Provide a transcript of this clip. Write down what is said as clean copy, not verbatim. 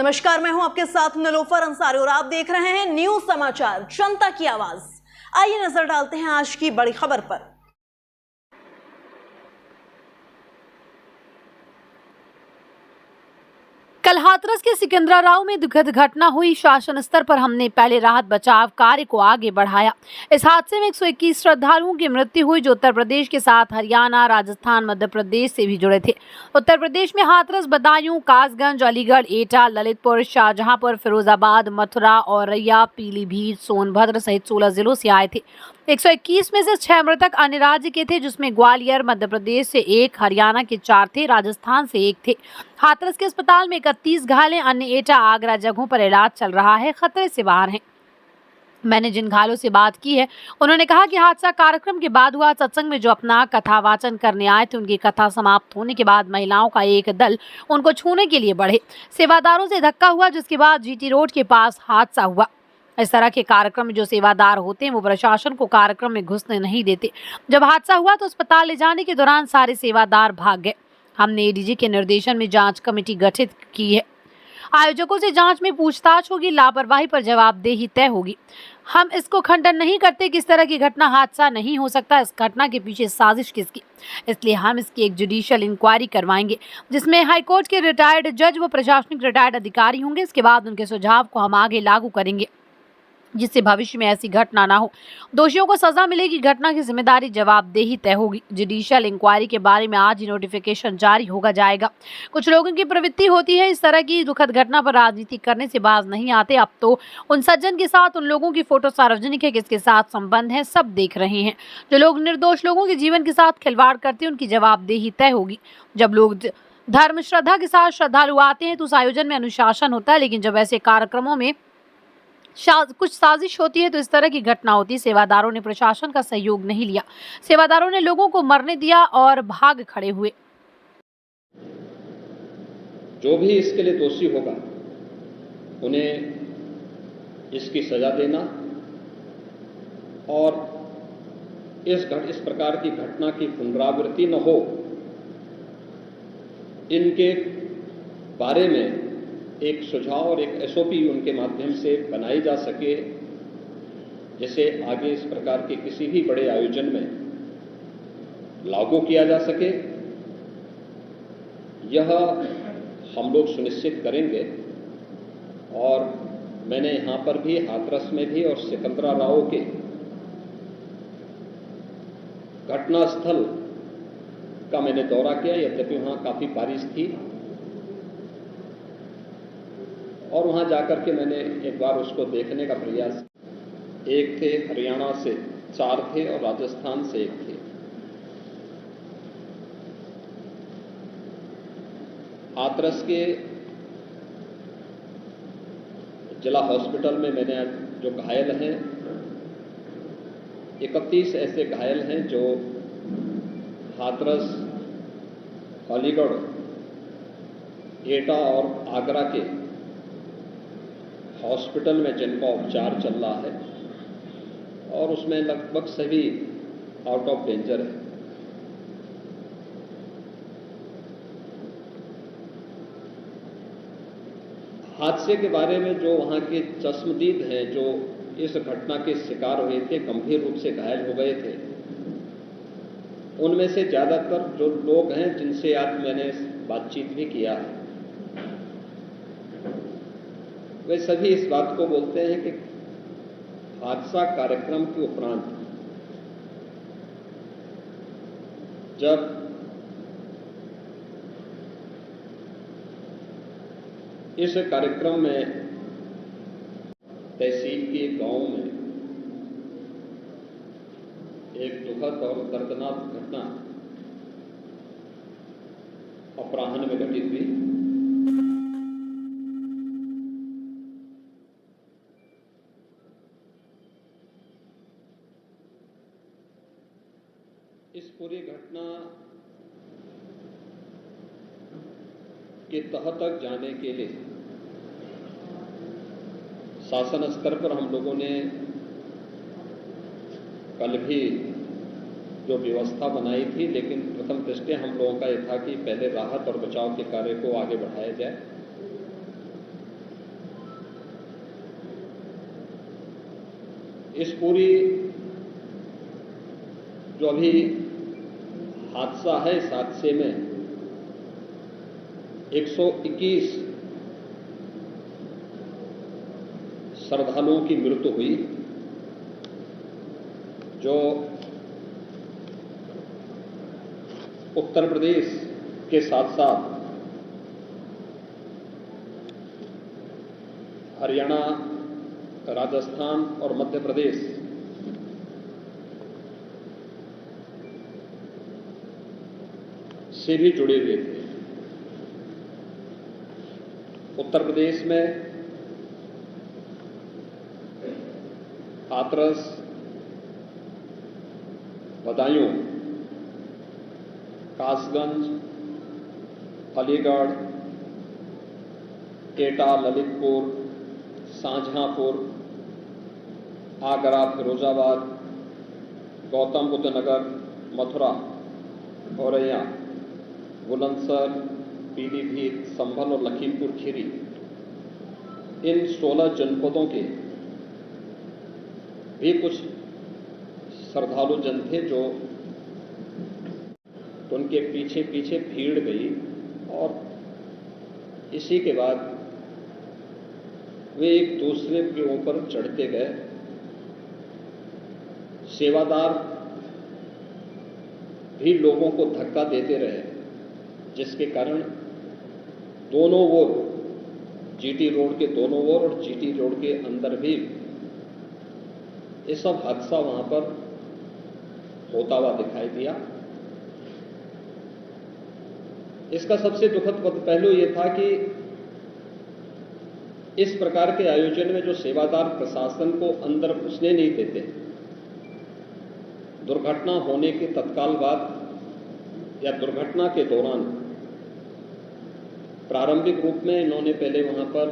नमस्कार, मैं हूं आपके साथ निलोफर अंसारी और आप देख रहे हैं न्यूज समाचार जनता की आवाज। आइए नजर डालते हैं आज की बड़ी खबर पर। कल हाथरस के सिकंदराराव में दुखद घटना हुई। शासन स्तर पर हमने पहले राहत बचाव कार्य को आगे बढ़ाया। इस हादसे में 121 श्रद्धालुओं की मृत्यु हुई, जो उत्तर प्रदेश के साथ हरियाणा, राजस्थान, मध्य प्रदेश से भी जुड़े थे। उत्तर प्रदेश में हाथरस, बदायूं, कासगंज, अलीगढ़, एटा, ललितपुर, शाहजहांपुर, फिरोजाबाद, मथुरा, औरैया, पीलीभीत, सोनभद्र सहित 16 जिलों से आए थे। 121 में से 6 मृतक अन्य राज्य के थे, जिसमें ग्वालियर मध्य प्रदेश से 1, हरियाणा के 4 थे, राजस्थान से 1 थे। हाथरस के अस्पताल में 31 घायल, अन्य एटा, आगरा जगहों पर इलाज चल रहा है, खतरे से बाहर हैं। मैंने जिन घायलों से बात की है, उन्होंने कहा कि हादसा कार्यक्रम के बाद हुआ। सत्संग में जो अपना कथा वाचन करने आए थे, उनकी कथा समाप्त होने के बाद महिलाओं का एक दल उनको छूने के लिए बढ़े। सेवादारों से धक्का हुआ, जिसके बाद जीटी रोड के पास हादसा हुआ। इस तरह के कार्यक्रम में जो सेवादार होते हैं, वो प्रशासन को कार्यक्रम में घुसने नहीं देते। जब हादसा हुआ तो अस्पताल ले जाने के दौरान सारे सेवादार भाग गए। हमने एडीजी के निर्देशन में जांच कमेटी गठित की है। आयोजकों से जांच में पूछताछ होगी, लापरवाही पर जवाबदेही तय होगी। हम इसको खंडन नहीं करते कि इस तरह की घटना हादसा नहीं हो सकता। इस घटना के पीछे साजिश किसकी, इसलिए हम इसकी एक जुडिशियल इंक्वायरी करवाएंगे, जिसमें हाईकोर्ट के रिटायर्ड जज व प्रशासनिक रिटायर्ड अधिकारी होंगे। इसके बाद उनके सुझाव को हम आगे लागू करेंगे, जिससे भविष्य में ऐसी घटना ना हो। दोषियों को सजा मिलेगी, घटना की जिम्मेदारी जवाबदेही तय होगी। जुडिशियल इंक्वायरी के बारे में आज ही नोटिफिकेशन जारी होगा जाएगा। कुछ लोगों की प्रवृत्ति होती है इस तरह की दुखद घटना पर राजनीति करने से बाज नहीं आते। अब तो उन सज्जन के साथ उन लोगों की फोटो सार्वजनिक है, किसके साथ संबंध है सब देख रहे हैं। जो लोग निर्दोष लोगों के जीवन के साथ खिलवाड़ करते हैं, उनकी जवाबदेही तय होगी। जब लोग धर्म श्रद्धा के साथ श्रद्धालु आते हैं तो उस आयोजन में अनुशासन होता है, लेकिन जब ऐसे कार्यक्रमों में कुछ साजिश होती है तो इस तरह की घटना होती है। सेवादारों ने प्रशासन का सहयोग नहीं लिया, सेवादारों ने लोगों को मरने दिया और भाग खड़े हुए। जो भी इसके लिए दोषी होगा उन्हें इसकी सजा देना और इस प्रकार की घटना की पुनरावृत्ति न हो, इनके बारे में एक सुझाव और एक एसओपी उनके माध्यम से बनाई जा सके, जिसे आगे इस प्रकार के किसी भी बड़े आयोजन में लागू किया जा सके। यह हम लोग सुनिश्चित करेंगे। और मैंने यहां पर भी, हाथरस में भी और सिकंदराराव के घटनास्थल का मैंने दौरा किया। यद्यपि वहां काफी बारिश थी और वहां जाकर के मैंने एक बार उसको देखने का प्रयास। 1 थे, हरियाणा से 4 थे और राजस्थान से 1 थे। हाथरस के जिला हॉस्पिटल में मैंने जो घायल हैं, 31 ऐसे घायल हैं जो हाथरस, अलीगढ़, एटा और आगरा के हॉस्पिटल में जिनका उपचार चल रहा है, और उसमें लगभग सभी आउट ऑफ डेंजर है। हादसे के बारे में जो वहां के चश्मदीद हैं, जो इस घटना के शिकार हुए थे, गंभीर रूप से घायल हो गए थे, उनमें से ज्यादातर जो लोग हैं जिनसे आज मैंने बातचीत भी किया है, वे सभी इस बात को बोलते हैं कि हादसा कार्यक्रम के उपरांत जब इस कार्यक्रम में तहसील के गांव में एक दुखद और दर्दनाक घटना अपराह्न में घटित हुई। इस पूरी घटना के तह तक जाने के लिए शासन स्तर पर हम लोगों ने कल भी जो व्यवस्था बनाई थी, लेकिन प्रथम दृष्टया हम लोगों का यह था कि पहले राहत और बचाव के कार्य को आगे बढ़ाया जाए। इस पूरी जो अभी हादसा है, इस हादसे में 121 श्रद्धालुओं की मृत्यु हुई, जो उत्तर प्रदेश के साथ साथ हरियाणा, राजस्थान और मध्य प्रदेश से भी जुड़े हुए थे। उत्तर प्रदेश में हाथरस, बदायूं, कासगंज, अलीगढ़, एटा, ललितपुर, शाहजहांपुर, आगरा, फिरोजाबाद, गौतम बुद्ध नगर, मथुरा, औरैया, बुलंदशहर, पीलीभीत, संभल और लखीमपुर खीरी, इन 16 जनपदों के भी कुछ श्रद्धालु जन थे जो उनके पीछे पीछे भीड़ गई और इसी के बाद वे एक दूसरे के ऊपर चढ़ते गए। सेवादार भी लोगों को धक्का देते रहे, जिसके कारण दोनों ओर, जीटी रोड के दोनों ओर और जीटी रोड के अंदर भी ये सब हादसा वहां पर होता हुआ दिखाई दिया। इसका सबसे दुखद पहलू यह था कि इस प्रकार के आयोजन में जो सेवादार प्रशासन को अंदर घुसने नहीं देते, दुर्घटना होने के तत्काल बाद या दुर्घटना के दौरान प्रारंभिक रूप में इन्होंने पहले वहां पर